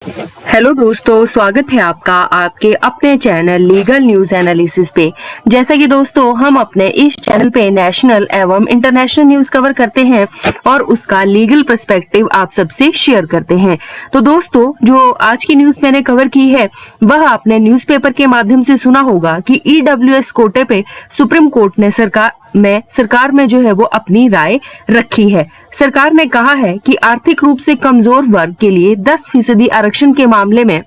Hello दोस्तों, स्वागत है आपका आपके अपने चैनल लीगल न्यूज एनालिसिस पे। जैसा कि दोस्तों हम अपने इस चैनल पे नेशनल एवं इंटरनेशनल न्यूज कवर करते हैं और उसका लीगल पर्सपेक्टिव आप सबसे शेयर करते हैं। तो दोस्तों, जो आज की न्यूज मैंने कवर की है वह आपने न्यूज़पेपर के माध्यम से सुना होगा कि ईडब्ल्यूएस कोटे पे सुप्रीम कोर्ट ने सरकार में जो है वो अपनी राय रखी है। सरकार ने कहा है कि आर्थिक रूप से कमजोर वर्ग के लिए 10% आरक्षण के मामले में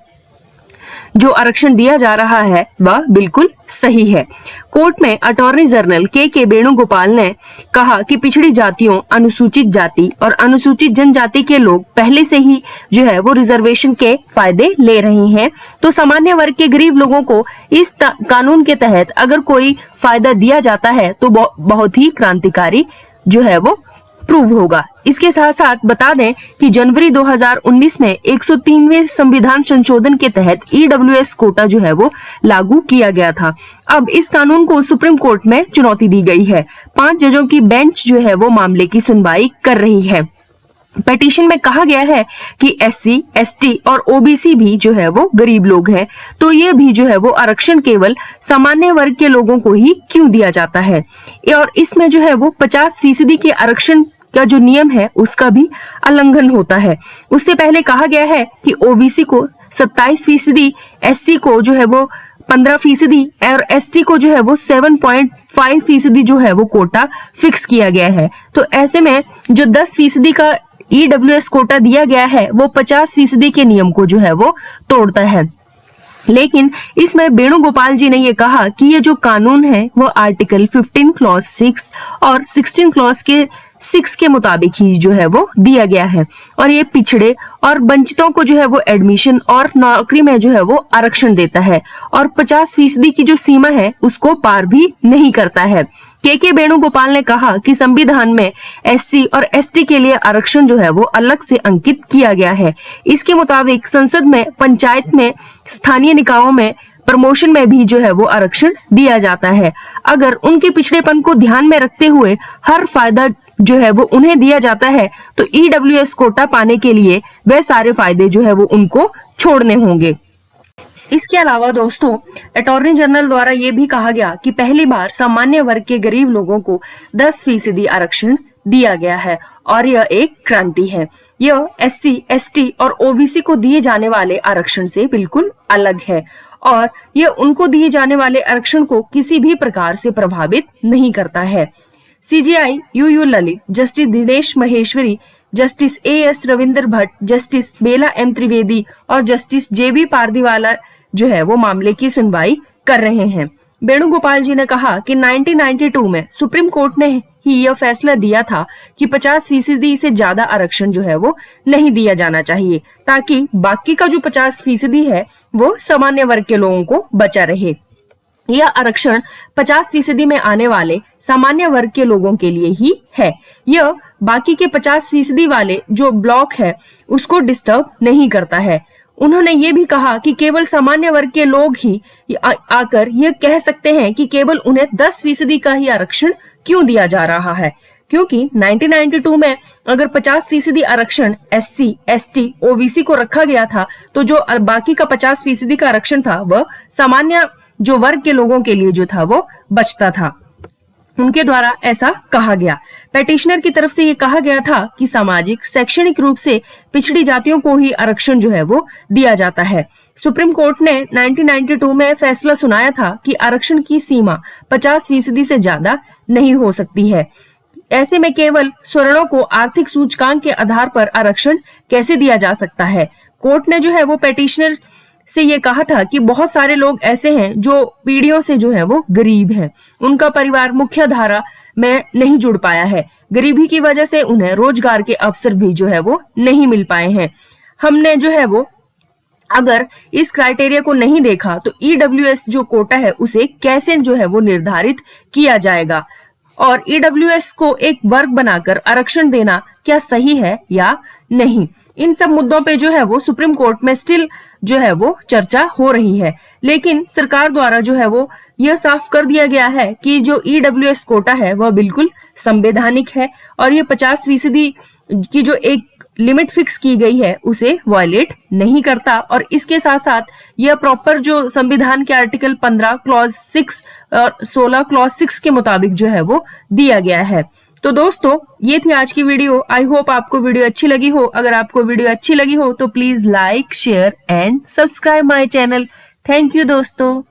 जो आरक्षण दिया जा रहा है वह बिल्कुल सही है। कोर्ट में अटॉर्नी जनरल के वेणुगोपाल ने कहा कि पिछड़ी जातियों, अनुसूचित जाति और अनुसूचित जनजाति के लोग पहले से ही जो है वो रिजर्वेशन के फायदे ले रहे हैं, तो सामान्य वर्ग के गरीब लोगों को इस कानून के तहत अगर कोई फायदा दिया जाता है तो बहुत ही क्रांतिकारी जो है वो प्रूव होगा। इसके साथ साथ बता दें कि जनवरी 2019 में 103वें संविधान संशोधन के तहत ईडब्ल्यूएस कोटा जो है वो लागू किया गया था। अब इस कानून को सुप्रीम कोर्ट में चुनौती दी गई है। 5 जजों की बेंच जो है वो मामले की सुनवाई कर रही है। पिटीशन में कहा गया है कि एससी, एसटी और ओबीसी भी जो है वो गरीब लोग हैं, तो ये भी जो है वो आरक्षण केवल सामान्य वर्ग के लोगों को ही क्यों दिया जाता है, और इसमें जो है वो 50% के आरक्षण का जो नियम है उसका भी उल्लंघन होता है। उससे पहले कहा गया है कि ओबीसी को 27%, एससी को जो है वो 15% और एसटी को जो है वो 7.5% जो है वो कोटा फिक्स किया गया है। तो ऐसे में जो 10% का ईडब्ल्यूएस कोटा दिया गया है वो 50% के नियम को जो है वो तोड़ता है। लेकिन इसमें वेणुगोपाल जी ने ये कहा कि ये जो कानून है वो आर्टिकल 15 क्लॉज 6 और 16 क्लॉज के 6 के मुताबिक ही जो है वो दिया गया है, और ये पिछड़े और वंचितों को जो है वो एडमिशन और नौकरी में जो है वो आरक्षण देता है और 50% की जो सीमा है उसको पार भी नहीं करता है। के वेणुगोपाल ने कहा कि संविधान में एससी और एसटी के लिए आरक्षण जो है वो अलग से अंकित किया गया है। इसके मुताबिक संसद में, पंचायत में, स्थानीय निकायों में, प्रमोशन में भी जो है वो आरक्षण दिया जाता है। अगर उनके पिछड़ेपन को ध्यान में रखते हुए हर फायदा जो है वो उन्हें दिया जाता है तो ईडब्ल्यूएस कोटा पाने के लिए वे सारे फायदे जो है वो उनको छोड़ने होंगे। इसके अलावा दोस्तों, अटॉर्नी जनरल द्वारा ये भी कहा गया कि पहली बार सामान्य वर्ग के गरीब लोगों को 10% आरक्षण दिया गया है और यह एक क्रांति है। यह एससी, एसटी और ओबीसी को दिए जाने वाले आरक्षण से बिल्कुल अलग है और यह उनको दिए जाने वाले आरक्षण को किसी भी प्रकार से प्रभावित नहीं करता है। CJI UU Lalit, justice Dinesh Maheshwari, justice AS Ravindra Bhat, justice Bela M Trivedi और जस्टिस जेबी पारदीवाला जो है वो मामले की सुनवाई कर रहे हैं। वेणुगोपाल जी ने कहा कि 1992 में सुप्रीम कोर्ट ने ही यह फैसला दिया था कि 50% से ज्यादा आरक्षण जो है वो नहीं दिया जाना चाहिए, ताकि बाकी का जो 50% है वो सामान्य वर्ग के लोगों को बचा रहे। यह आरक्षण 50% में आने वाले सामान्य वर्ग के लोगों के लिए ही है। यह बाकी के 50% वाले जो ब्लॉक है उसको डिस्टर्ब नहीं करता है। उन्होंने ये भी कहा कि केवल सामान्य वर्ग के लोग ही आकर ये कह सकते हैं कि केवल उन्हें 10% का ही आरक्षण क्यों दिया जा रहा है, क्योंकि 1992 में अगर 50% आरक्षण एससी, एसटी, ओबीसी को रखा गया था तो जो बाकी का 50% का आरक्षण था वह सामान्य जो वर्ग के लोगों के लिए जो था वो बचता था। उनके द्वारा ऐसा कहा गया। पेटिशनर की तरफ से ये कहा गया था कि सामाजिक, शैक्षणिक रूप से पिछड़ी जातियों को ही आरक्षण जो है वो दिया जाता है। सुप्रीम कोर्ट ने 1992 में फैसला सुनाया था कि आरक्षण की सीमा 50% से ज्यादा नहीं हो सकती है। ऐसे में केवल सवर्णों को आर्थिक सूचकांक के आधार पर आरक्षण कैसे दिया जा सकता है। कोर्ट ने जो है वो पेटिशनर से ये कहा था कि बहुत सारे लोग ऐसे हैं जो पीढ़ियों से जो है वो गरीब हैं, उनका परिवार मुख्य धारा में नहीं जुड़ पाया है, गरीबी की वजह से उन्हें रोजगार के अवसर भी जो है वो नहीं मिल पाए हैं। हमने जो है वो अगर इस क्राइटेरिया को नहीं देखा तो ईडब्ल्यूएस जो कोटा है उसे कैसे जो है वो निर्धारित किया जाएगा और ईडब्ल्यूएस को एक वर्ग बनाकर आरक्षण देना क्या सही है या नहीं। इन सब मुद्दों पे जो है वो सुप्रीम कोर्ट में स्टिल जो है वो चर्चा हो रही है, लेकिन सरकार द्वारा जो है वो यह साफ कर दिया गया है कि जो ईडब्ल्यूएस कोटा है वह बिल्कुल संवैधानिक है और ये 50% की जो एक लिमिट फिक्स की गई है उसे वायलेट नहीं करता, और इसके साथ साथ यह प्रॉपर जो संविधान के आर्टिकल 15 क्लॉज 6 और 16 क्लॉज 6 के मुताबिक जो है वो दिया गया है। तो दोस्तों ये थी आज की वीडियो। आई होप आपको वीडियो अच्छी लगी हो। अगर आपको वीडियो अच्छी लगी हो तो please like, share and subscribe my channel. Thank you दोस्तों।